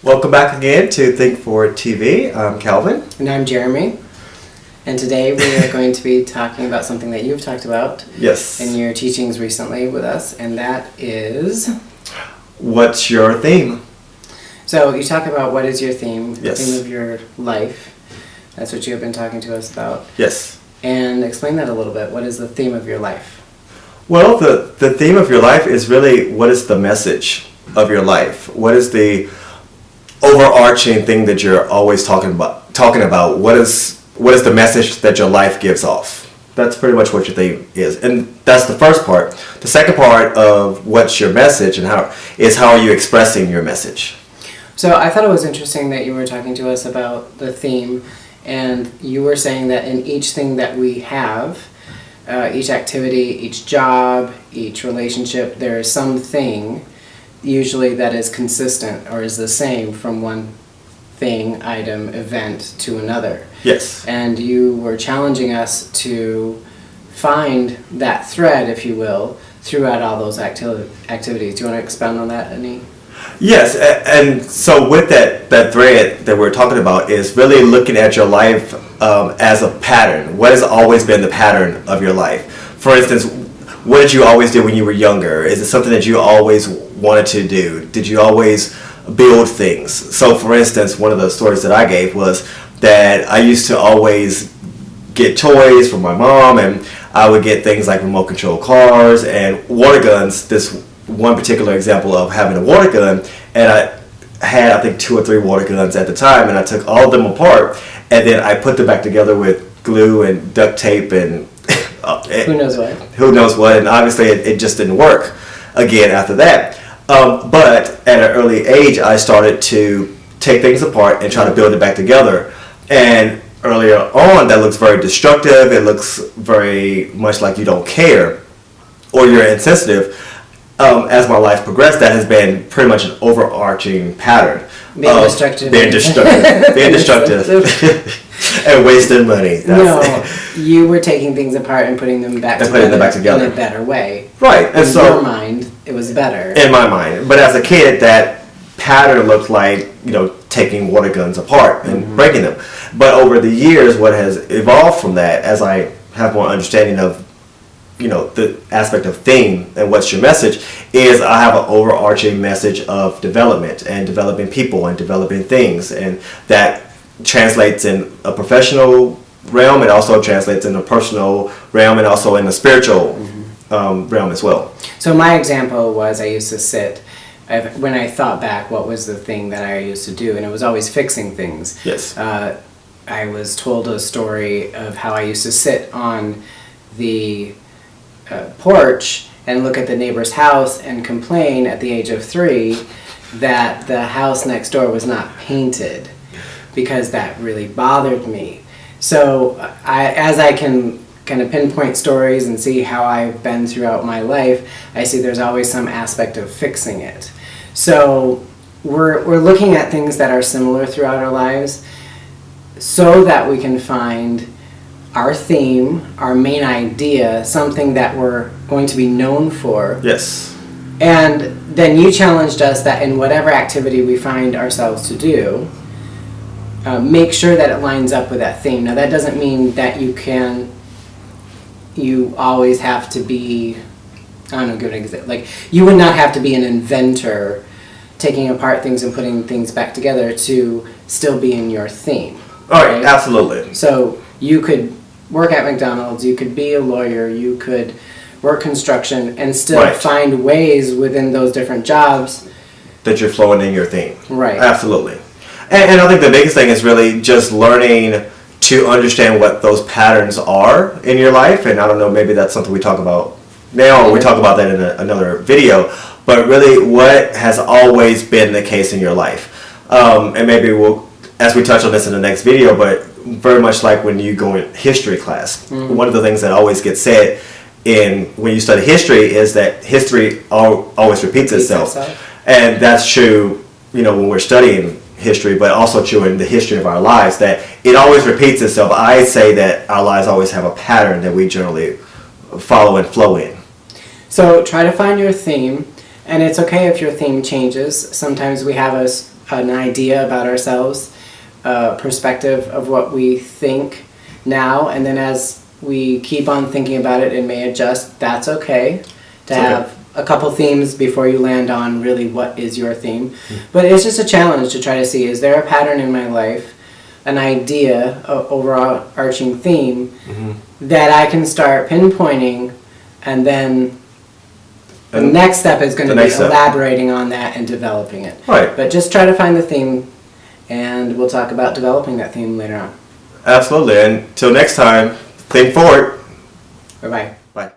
Welcome back again to thinkForward.tv. I'm Calvin. And I'm Jeremy. And today we are going to be talking about something that you've talked about Yes. in your teachings recently with us, and that is... What's your theme? So you talk about what is your theme, Yes. the theme of your life. That's what you have been talking to us about. Yes. And explain that a little bit. What is the theme of your life? Well, the theme of your life is really what is the message of your life? What is the overarching thing that you're always talking about? What is the message that your life gives off? That's pretty much what your theme is. And that's the first part. The second part of what's your message and how are you expressing your message? So I thought it was interesting that you were talking to us about the theme, and you were saying that in each thing that we have, each activity, each job, each relationship, there is something usually that is consistent or is the same from one thing, item, event to another. Yes. And you were challenging us to find that thread, if you will, throughout all those activities. Do you want to expound on that any? Yes, and so with that thread that we're talking about is really looking at your life as a pattern. What has always been the pattern of your life? For instance, what did you always do when you were younger? Is it something that you always wanted to do? Did you always build things? So for instance, one of the stories that I gave was that I used to always get toys from my mom, and I would get things like remote control cars and water guns. This one particular example of having a water gun, and I had I think 2 or 3 water guns at the time, and I took all of them apart and then I put them back together with glue and duct tape and Who knows what, and obviously it just didn't work again after that. But at an early age I started to take things apart and try to build it back together, and earlier on that looks very destructive. It looks very much like you don't care or you're insensitive. As my life progressed, that has been pretty much an overarching pattern. Being destructive. Being destructive. And wasting money. You were taking things apart and putting them back together in a better way. Right. And in so, your mind, it was better. In my mind. But as a kid, that pattern looked like, taking water guns apart and breaking them. But over the years, what has evolved from that, as I have more understanding of the aspect of theme and what's your message, is I have an overarching message of development and developing people and developing things, and that translates in a professional realm. It also translates in a personal realm and also in a spiritual realm as well. So my example was I used to sit, when I thought back, what was the thing that I used to do, and it was always fixing things. Yes. I was told a story of how I used to sit on the porch and look at the neighbor's house and complain at the age of 3 that the house next door was not painted, because that really bothered me. So as I can kind of pinpoint stories and see how I've been throughout my life, I see there's always some aspect of fixing it. So we're looking at things that are similar throughout our lives so that we can find our theme, our main idea, something that we're going to be known for. Yes. And then you challenged us that in whatever activity we find ourselves to do, make sure that it lines up with that theme. Now that doesn't mean that you always have to be, I don't know, give an example. Like, you would not have to be an inventor taking apart things and putting things back together to still be in your theme. All right, absolutely. So you could work at McDonald's, you could be a lawyer, you could work construction, and still find ways within those different jobs that you're flowing in your theme. Right. Absolutely. And I think the biggest thing is really just learning to understand what those patterns are in your life. And I don't know, maybe that's something we talk about now, or we talk about that in another video. But really, what has always been the case in your life? And maybe we'll, as we touch on this in the next video, but very much like when you go in history class, one of the things that always gets said when you study history is that history always repeats itself. And that's true, when we're studying history, but also true in the history of our lives, that it always repeats itself. I say that our lives always have a pattern that we generally follow and flow in. So try to find your theme, and it's okay if your theme changes. Sometimes we have an idea about ourselves, a perspective of what we think now, and then as we keep on thinking about it, it may adjust. That's okay to have a couple themes before you land on really what is your theme. But it's just a challenge to try to see, is there a pattern in my life, an idea, an overarching theme that I can start pinpointing, and then the next step is going to be elaborating on that and developing it. Right. But just try to find the theme, and we'll talk about developing that theme later on. Absolutely. And until next time, think forward. Bye-bye. Bye.